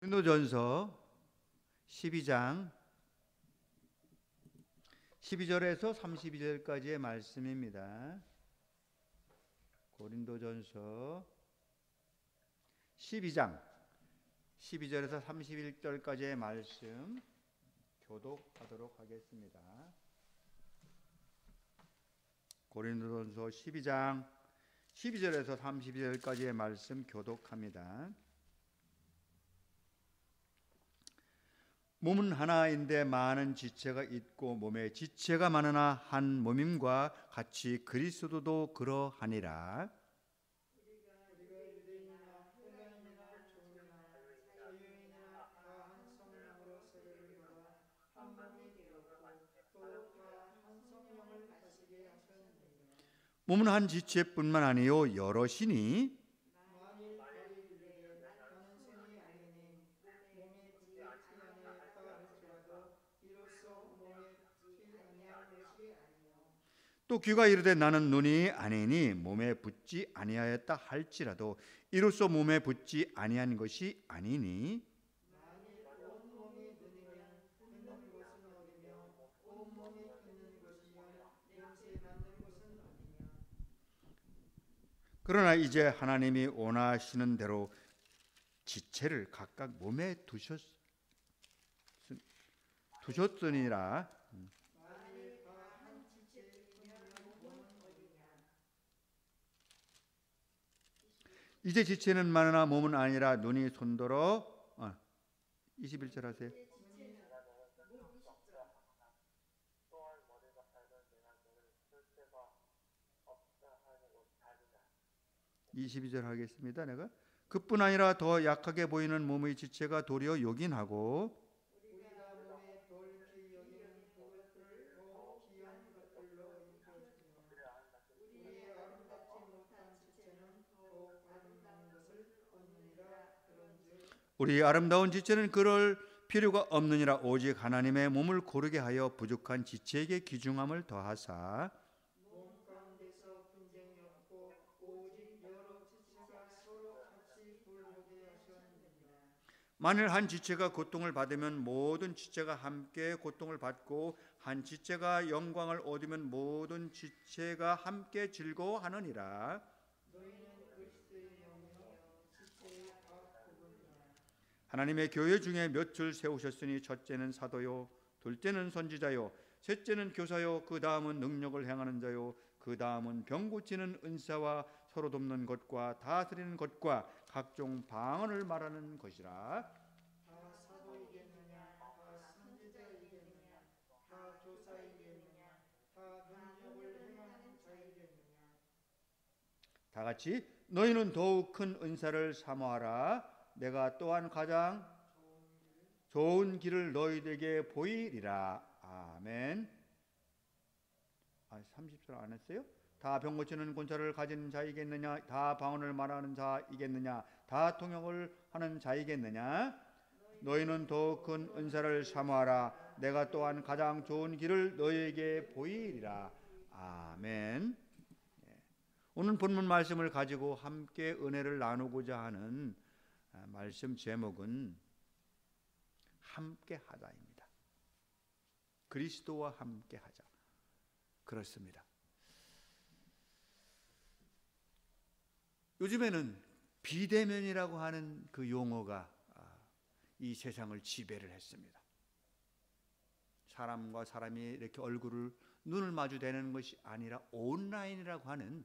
고린도전서 12장 12절에서 32절까지의 말씀입니다. 고린도전서 12장 12절에서 31절까지의 말씀 교독하도록 하겠습니다. 고린도전서 12장 12절에서 32절까지의 말씀 교독합니다. 몸은 하나인데 많은 지체가 있고 몸에 지체가 많으나 한 몸임과 같이 그리스도도 그러하니라. 몸은 한 지체뿐만 아니요 여럿이니 또 귀가 이르되 나는 눈이 아니니 몸에 붙지 아니하였다 할지라도 이로써 몸에 붙지 아니한 것이 아니니 그러나 이제 하나님이 원하시는 대로 지체를 각각 몸에 두셨으니라. 이제 지체는 많으나 몸은 아니라 눈이 손더러 21절 하세요. 22절 하겠습니다. 내가 그뿐 아니라 더 약하게 보이는 몸의 지체가 도리어 요긴하고 우리 아름다운 지체는 그럴 필요가 없느니라. 오직 하나님의 몸을 고르게 하여 부족한 지체에게 귀중함을 더하사 만일 한 지체가 고통을 받으면 모든 지체가 함께 고통을 받고 한 지체가 영광을 얻으면 모든 지체가 함께 즐거워하느니라. 하나님의 교회 중에 몇을 세우셨으니 첫째는 사도요, 둘째는 선지자요, 셋째는 교사요, 그 다음은 능력을 행하는 자요, 그 다음은 병 고치는 은사와 서로 돕는 것과 다스리는 것과 각종 방언을 말하는 것이라. 다 사도이겠느냐, 다 선지자이겠느냐, 다 교사이겠느냐, 다 능력을 행하는 자이겠느냐. 다 같이 너희는 더욱 큰 은사를 사모하라. 내가 또한 가장 좋은 길을 너희에게 보이리라. 아멘. 30절 안 했어요? 다 병 고치는 권세를 가진 자이겠느냐, 다 방언을 말하는 자이겠느냐, 다 통역을 하는 자이겠느냐. 너희는 더욱 큰 은사를 사모하라. 내가 또한 가장 좋은 길을 너희에게 보이리라. 아멘. 오늘 본문 말씀을 가지고 함께 은혜를 나누고자 하는 말씀 제목은 함께 하자입니다. 그리스도와 함께 하자. 그렇습니다. 요즘에는 비대면이라고 하는 그 용어가 이 세상을 지배를 했습니다. 사람과 사람이 이렇게 눈을 마주대는 것이 아니라 온라인이라고 하는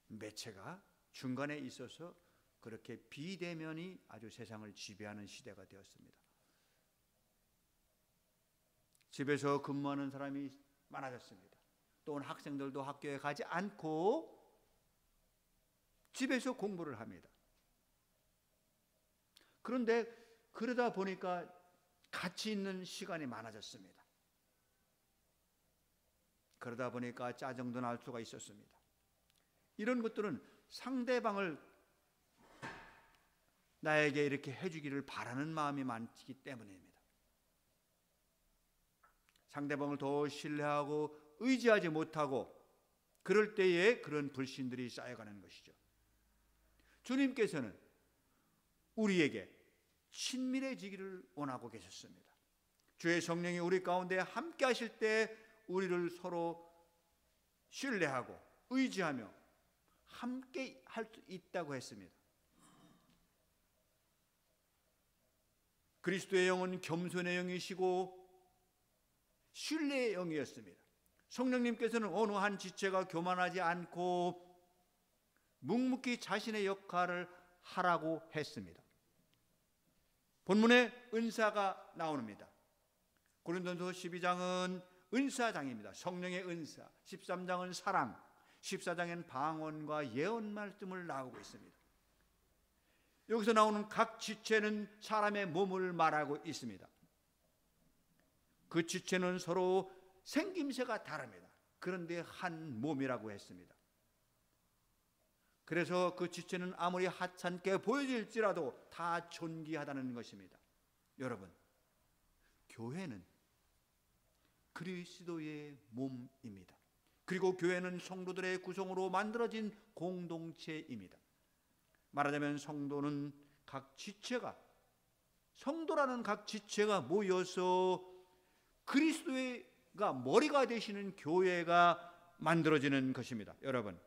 매체가 중간에 있어서 그렇게 비대면이 아주 세상을 지배하는 시대가 되었습니다. 집에서 근무하는 사람이 많아졌습니다. 또는 학생들도 학교에 가지 않고 집에서 공부를 합니다. 그런데 그러다 보니까 같이 있는 시간이 많아졌습니다. 그러다 보니까 짜증도 날 수가 있었습니다. 이런 것들은 상대방을 나에게 이렇게 해주기를 바라는 마음이 많기 때문입니다. 상대방을 더 신뢰하고 의지하지 못하고 그럴 때에 그런 불신들이 쌓여가는 것이죠. 주님께서는 우리에게 친밀해지기를 원하고 계셨습니다. 주의 성령이 우리 가운데 함께 하실 때 우리를 서로 신뢰하고 의지하며 함께 할 수 있다고 했습니다. 그리스도의 영은 겸손의 영이시고 신뢰의 영이었습니다. 성령님께서는 어느 한 지체가 교만하지 않고 묵묵히 자신의 역할을 하라고 했습니다. 본문에 은사가 나옵니다. 고린도전서 12장은 은사장입니다. 성령의 은사. 13장은 사랑, 14장엔 방언과 예언 말씀을 나오고 있습니다. 여기서 나오는 각 지체는 사람의 몸을 말하고 있습니다. 그 지체는 서로 생김새가 다릅니다. 그런데 한 몸이라고 했습니다. 그래서 그 지체는 아무리 하찮게 보여질지라도 다 존귀하다는 것입니다. 여러분, 교회는 그리스도의 몸입니다. 그리고 교회는 성도들의 구성으로 만들어진 공동체입니다. 말하자면 성도는 각 지체가, 성도라는 각 지체가 모여서 그리스도가 머리가 되시는 교회가 만들어지는 것입니다. 여러분,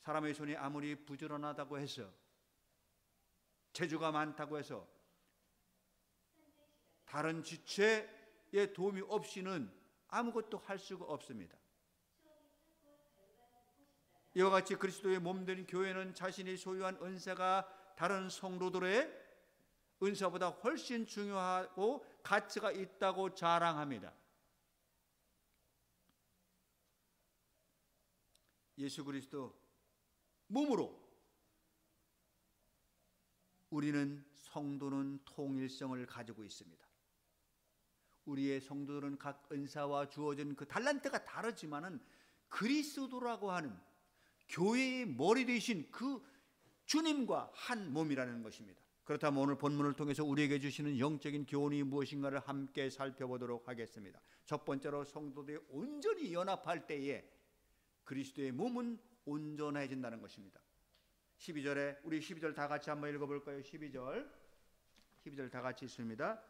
사람의 손이 아무리 부지런하다고 해서, 재주가 많다고 해서 다른 지체의 도움이 없이는 아무것도 할 수가 없습니다. 이와 같이 그리스도의 몸된 교회는 자신이 소유한 은사가 다른 성도들의 은사보다 훨씬 중요하고 가치가 있다고 자랑합니다. 예수 그리스도 몸으로 우리는 성도는 통일성을 가지고 있습니다. 우리의 성도들은 각 은사와 주어진 그 달란트가 다르지만은 그리스도라고 하는 교회의 머리 되신 그 주님과 한 몸이라는 것입니다. 그렇다면 오늘 본문을 통해서 우리에게 주시는 영적인 교훈이 무엇인가를 함께 살펴보도록 하겠습니다. 첫 번째로 성도들이 온전히 연합할 때에 그리스도의 몸은 온전해진다는 것입니다. 12절에 우리 12절 다 같이 한번 읽어볼까요? 12절 다 같이 있습니다.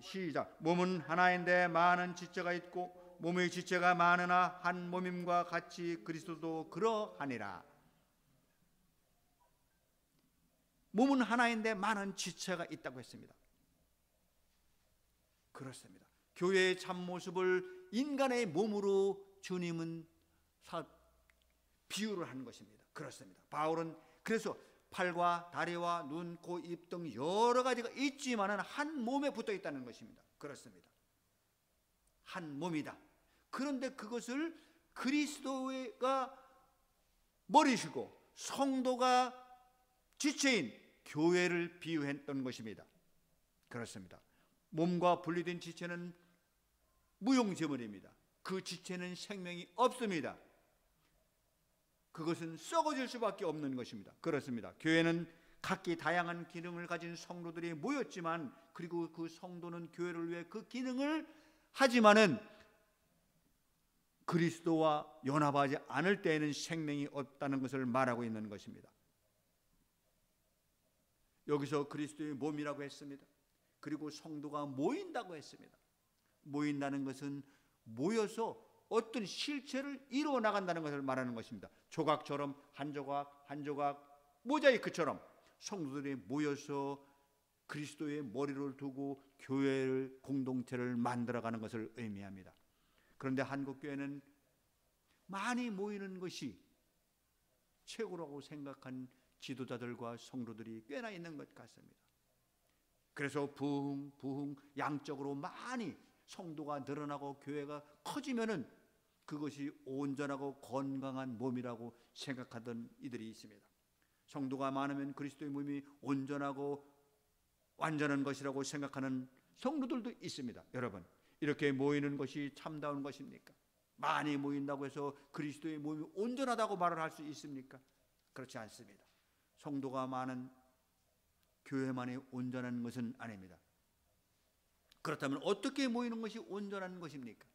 시작. 몸은 하나인데 많은 지체가 있고 몸의 지체가 많으나 한 몸임과 같이 그리스도도 그러하니라. 몸은 하나인데 많은 지체가 있다고 했습니다. 그렇습니다. 교회의 참모습을 인간의 몸으로 주님은 비유를 하는 것입니다. 그렇습니다. 바울은 그래서 팔과 다리와 눈, 코, 입 등 여러 가지가 있지만은 한 몸에 붙어 있다는 것입니다. 그렇습니다. 한 몸이다. 그런데 그것을 그리스도가 머리시고 성도가 지체인 교회를 비유했던 것입니다. 그렇습니다. 몸과 분리된 지체는 무용지물입니다. 그 지체는 생명이 없습니다. 그것은 썩어질 수밖에 없는 것입니다. 그렇습니다. 교회는 각기 다양한 기능을 가진 성도들이 모였지만, 그리고 그 성도는 교회를 위해 그 기능을 하지만은 그리스도와 연합하지 않을 때에는 생명이 없다는 것을 말하고 있는 것입니다. 여기서 그리스도의 몸이라고 했습니다. 그리고 성도가 모인다고 했습니다. 모인다는 것은 모여서 어떤 실체를 이루어 나간다는 것을 말하는 것입니다. 조각처럼 한 조각 한 조각 모자이크처럼 성도들이 모여서 그리스도의 머리를 두고 교회를, 공동체를 만들어가는 것을 의미합니다. 그런데 한국교회는 많이 모이는 것이 최고라고 생각한 지도자들과 성도들이 꽤나 있는 것 같습니다. 그래서 부흥 양적으로 많이 성도가 늘어나고 교회가 커지면은 그것이 온전하고 건강한 몸이라고 생각하던 이들이 있습니다. 성도가 많으면 그리스도의 몸이 온전하고 완전한 것이라고 생각하는 성도들도 있습니다. 여러분, 이렇게 모이는 것이 참다운 것입니까? 많이 모인다고 해서 그리스도의 몸이 온전하다고 말을 할 수 있습니까? 그렇지 않습니다. 성도가 많은 교회만이 온전한 것은 아닙니다. 그렇다면 어떻게 모이는 것이 온전한 것입니까?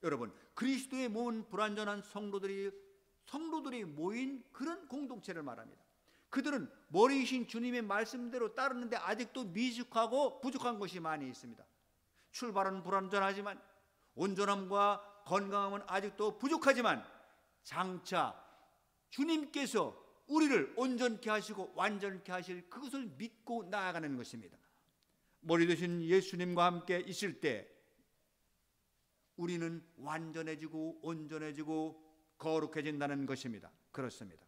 여러분, 그리스도의 몸은 불완전한 성도들이 모인 그런 공동체를 말합니다. 그들은 머리이신 주님의 말씀대로 따르는데 아직도 미숙하고 부족한 것이 많이 있습니다. 출발은 불완전하지만 온전함과 건강함은 아직도 부족하지만 장차 주님께서 우리를 온전케 하시고 완전케 하실 그것을 믿고 나아가는 것입니다. 머리 되신 예수님과 함께 있을 때 우리는 완전해지고 온전해지고 거룩해진다는 것입니다. 그렇습니다.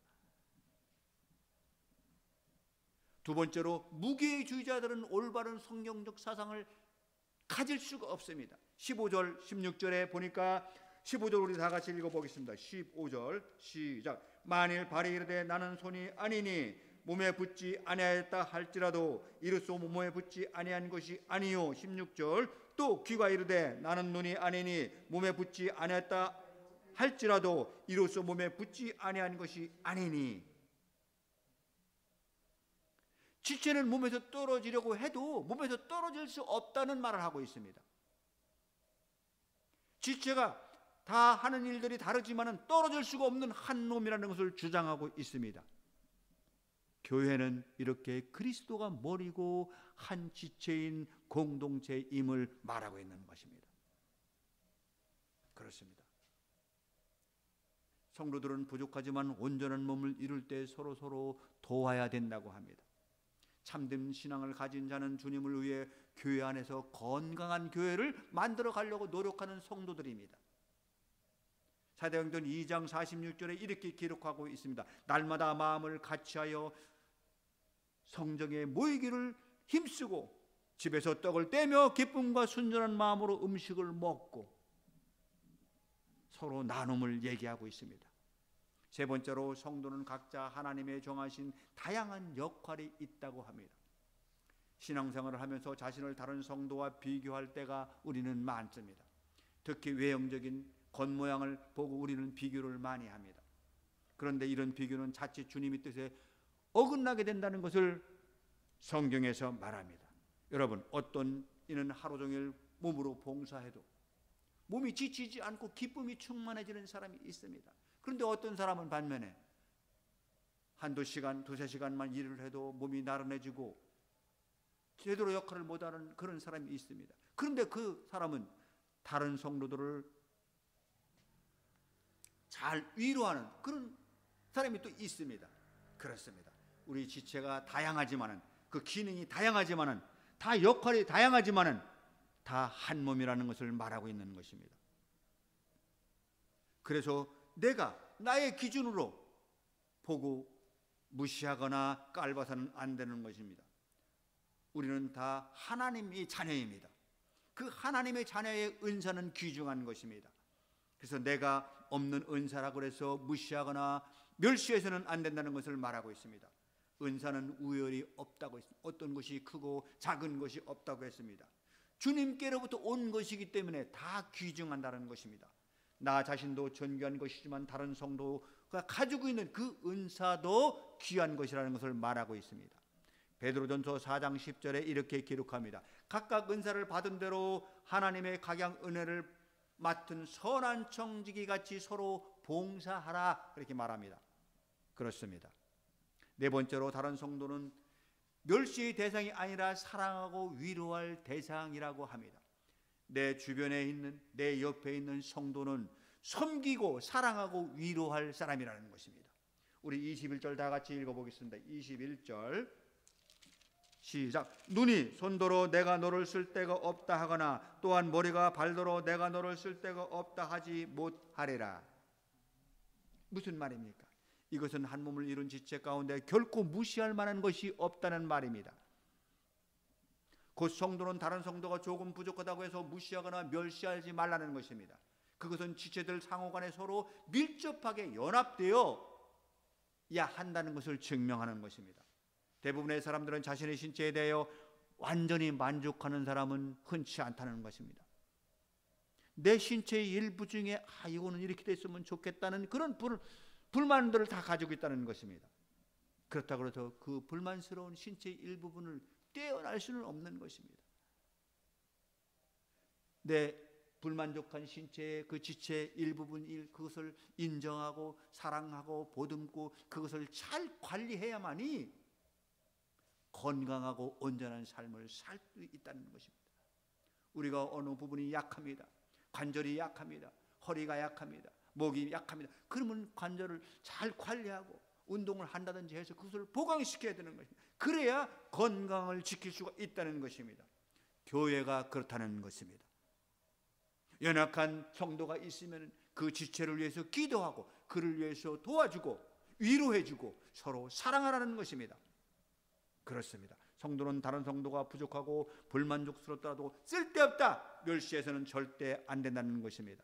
두 번째로 무교회주의자들은 올바른 성경적 사상을 가질 수가 없습니다. 15절 16절에 보니까 15절 우리 다 같이 읽어보겠습니다. 15절 시작. 만일 발이 이르되 나는 손이 아니니 몸에 붙지 아니하였다 할지라도 이로써 몸에 붙지 아니한 것이 아니요. 16절 또 귀가 이르되 나는 눈이 아니니 몸에 붙지 아니하였다 할지라도 이로써 몸에 붙지 아니한 것이 아니니. 지체는 몸에서 떨어지려고 해도 몸에서 떨어질 수 없다는 말을 하고 있습니다. 지체가 다 하는 일들이 다르지만 떨어질 수가 없는 한 놈이라는 것을 주장하고 있습니다. 교회는 이렇게 그리스도가 머리고 한 지체인 공동체임을 말하고 있는 것입니다. 그렇습니다. 성도들은 부족하지만 온전한 몸을 이룰 때 서로 도와야 된다고 합니다. 참된 신앙을 가진 자는 주님을 위해 교회 안에서 건강한 교회를 만들어 가려고 노력하는 성도들입니다. 사도행전 2장 46절에 이렇게 기록하고 있습니다. 날마다 마음을 같이하여 성정에 모이기를 힘쓰고 집에서 떡을 떼며 기쁨과 순전한 마음으로 음식을 먹고 서로 나눔을 얘기하고 있습니다. 세 번째로 성도는 각자 하나님의 정하신 다양한 역할이 있다고 합니다. 신앙생활을 하면서 자신을 다른 성도와 비교할 때가 우리는 많습니다. 특히 외형적인 겉모양을 보고 우리는 비교를 많이 합니다. 그런데 이런 비교는 자칫 주님의 뜻에 어긋나게 된다는 것을 성경에서 말합니다. 여러분, 어떤 이는 하루 종일 몸으로 봉사해도 몸이 지치지 않고 기쁨이 충만해지는 사람이 있습니다. 그런데 어떤 사람은 반면에 한두 시간, 두세 시간만 일을 해도 몸이 나른해지고 제대로 역할을 못하는 그런 사람이 있습니다. 그런데 그 사람은 다른 성도들을 잘 위로하는 그런 사람이 또 있습니다. 그렇습니다. 우리 지체가 다양하지만은 그 기능이 다양하지만은 다 역할이 다양하지만은 다 한 몸이라는 것을 말하고 있는 것입니다. 그래서 내가 나의 기준으로 보고 무시하거나 깔봐서는 안 되는 것입니다. 우리는 다 하나님의 자녀입니다. 그 하나님의 자녀의 은사는 귀중한 것입니다. 그래서 내가 없는 은사라고 해서 무시하거나 멸시해서는 안 된다는 것을 말하고 있습니다. 은사는 우열이 없다고 했습니다. 어떤 것이 크고 작은 것이 없다고 했습니다. 주님께로부터 온 것이기 때문에 다 귀중한다는 것입니다. 나 자신도 존귀한 것이지만 다른 성도가 가지고 있는 그 은사도 귀한 것이라는 것을 말하고 있습니다. 베드로전서 4장 10절에 이렇게 기록합니다. 각각 은사를 받은 대로 하나님의 각양 은혜를 맡은 선한 청지기 같이 서로 봉사하라, 그렇게 말합니다. 그렇습니다. 네 번째로 다른 성도는 멸시의 대상이 아니라 사랑하고 위로할 대상이라고 합니다. 내 주변에 있는, 내 옆에 있는 성도는 섬기고 사랑하고 위로할 사람이라는 것입니다. 우리 21절 다 같이 읽어보겠습니다. 21절 시작. 눈이 손도로 내가 너를 쓸 데가 없다 하거나 또한 머리가 발도로 내가 너를 쓸 데가 없다 하지 못하리라. 무슨 말입니까? 이것은 한 몸을 이룬 지체 가운데 결코 무시할 만한 것이 없다는 말입니다. 곧 성도는 다른 성도가 조금 부족하다고 해서 무시하거나 멸시하지 말라는 것입니다. 그것은 지체들 상호간에 서로 밀접하게 연합되어 야 한다는 것을 증명하는 것입니다. 대부분의 사람들은 자신의 신체에 대하여 완전히 만족하는 사람은 흔치 않다는 것입니다. 내 신체의 일부 중에 이거는 이렇게 됐으면 좋겠다는 그런 불만들을 다 가지고 있다는 것입니다. 그렇다고 해서 그 불만스러운 신체의 일부분을 떼어낼 수는 없는 것입니다. 내 불만족한 신체의 그 지체의 일부분 그것을 인정하고 사랑하고 보듬고 그것을 잘 관리해야만이 건강하고 온전한 삶을 살 수 있다는 것입니다. 우리가 어느 부분이 약합니다. 관절이 약합니다. 허리가 약합니다. 목이 약합니다. 그러면 관절을 잘 관리하고 운동을 한다든지 해서 그것을 보강시켜야 되는 것입니다. 그래야 건강을 지킬 수가 있다는 것입니다. 교회가 그렇다는 것입니다. 연약한 성도가 있으면 그 지체를 위해서 기도하고 그를 위해서 도와주고 위로해주고 서로 사랑하라는 것입니다. 그렇습니다. 성도는 다른 성도가 부족하고 불만족스럽더라도 쓸데없다 멸시해서는 절대 안 된다는 것입니다.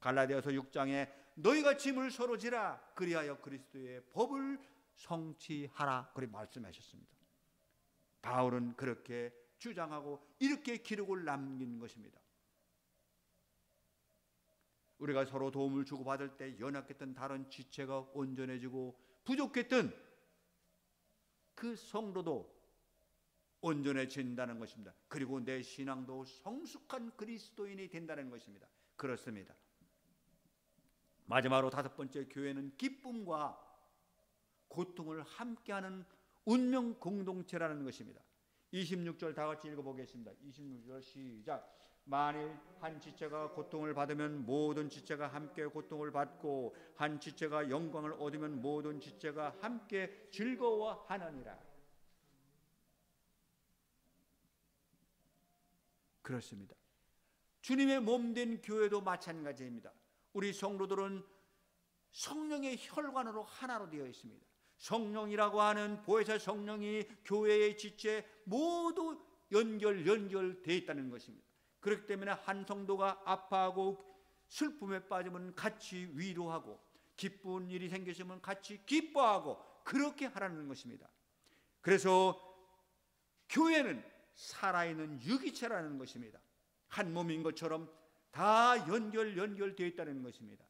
갈라디아서 6장에 너희가 짐을 서로 지라 그리하여 그리스도의 법을 성취하라 그렇게 말씀하셨습니다. 바울은 그렇게 주장하고 이렇게 기록을 남긴 것입니다. 우리가 서로 도움을 주고받을 때 연약했던 다른 지체가 온전해지고 부족했던 그 성도도 온전해진다는 것입니다. 그리고 내 신앙도 성숙한 그리스도인이 된다는 것입니다. 그렇습니다. 마지막으로 다섯 번째, 교회는 기쁨과 고통을 함께하는 운명 공동체라는 것입니다. 26절 다 같이 읽어보겠습니다. 26절 시작. 만일 한 지체가 고통을 받으면 모든 지체가 함께 고통을 받고 한 지체가 영광을 얻으면 모든 지체가 함께 즐거워하느니라. 그렇습니다. 주님의 몸된 교회도 마찬가지입니다. 우리 성도들은 성령의 혈관으로 하나로 되어 있습니다. 성령이라고 하는 보혜사 성령이 교회의 지체 모두 연결되어 있다는 것입니다. 그렇기 때문에 한 성도가 아파하고 슬픔에 빠지면 같이 위로하고 기쁜 일이 생기시면 같이 기뻐하고 그렇게 하라는 것입니다. 그래서 교회는 살아있는 유기체라는 것입니다. 한 몸인 것처럼 다 연결되어 있다는 것입니다.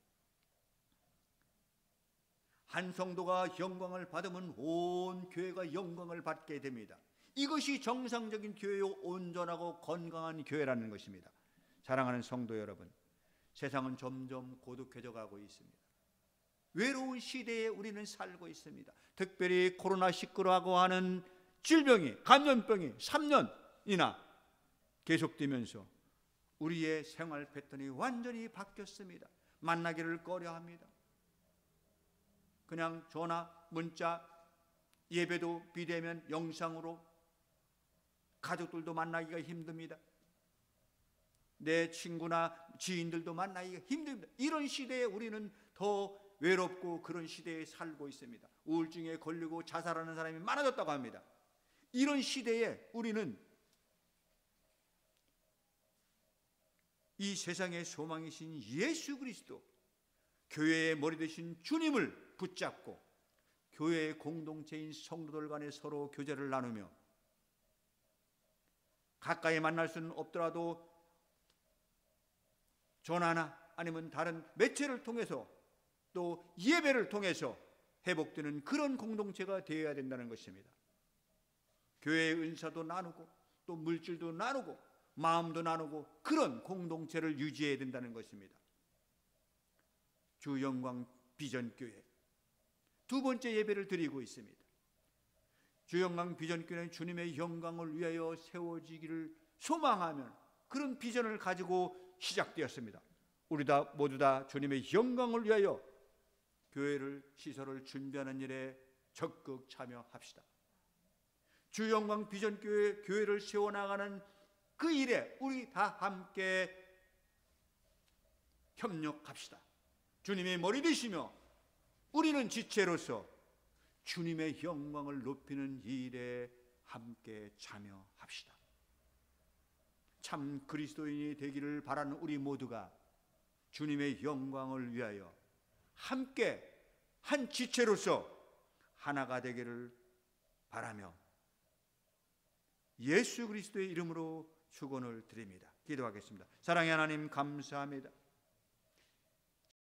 한 성도가 영광을 받으면 온 교회가 영광을 받게 됩니다. 이것이 정상적인 교회요 온전하고 건강한 교회라는 것입니다. 사랑하는 성도 여러분, 세상은 점점 고독해져 가고 있습니다. 외로운 시대에 우리는 살고 있습니다. 특별히 코로나19라고 하는 질병이, 감염병이 3년이나 계속되면서 우리의 생활 패턴이 완전히 바뀌었습니다. 만나기를 꺼려합니다. 그냥 전화, 문자, 예배도 비대면 영상으로, 가족들도 만나기가 힘듭니다. 내 친구나 지인들도 만나기가 힘듭니다. 이런 시대에 우리는 더 외롭고 그런 시대에 살고 있습니다. 우울증에 걸리고 자살하는 사람이 많아졌다고 합니다. 이런 시대에 우리는 이 세상의 소망이신 예수 그리스도, 교회의 머리 되신 주님을 붙잡고 교회의 공동체인 성도들 간에 서로 교제를 나누며 가까이 만날 수는 없더라도 전화나 아니면 다른 매체를 통해서 또 예배를 통해서 회복되는 그런 공동체가 되어야 된다는 것입니다. 교회의 은사도 나누고 또 물질도 나누고 마음도 나누고 그런 공동체를 유지해야 된다는 것입니다. 주영광 비전교회 두 번째 예배를 드리고 있습니다. 주영광 비전교회는 주님의 영광을 위하여 세워지기를 소망하면 그런 비전을 가지고 시작되었습니다. 우리 모두 다 주님의 영광을 위하여 교회를, 시설을 준비하는 일에 적극 참여합시다. 주영광 비전교회, 교회를 세워나가는 그 일에 우리 다 함께 협력합시다. 주님의 머리 되시며 우리는 지체로서 주님의 영광을 높이는 일에 함께 참여합시다. 참 그리스도인이 되기를 바라는 우리 모두가 주님의 영광을 위하여 함께 한 지체로서 하나가 되기를 바라며 예수 그리스도의 이름으로 축원을 드립니다. 기도하겠습니다. 사랑의 하나님 감사합니다.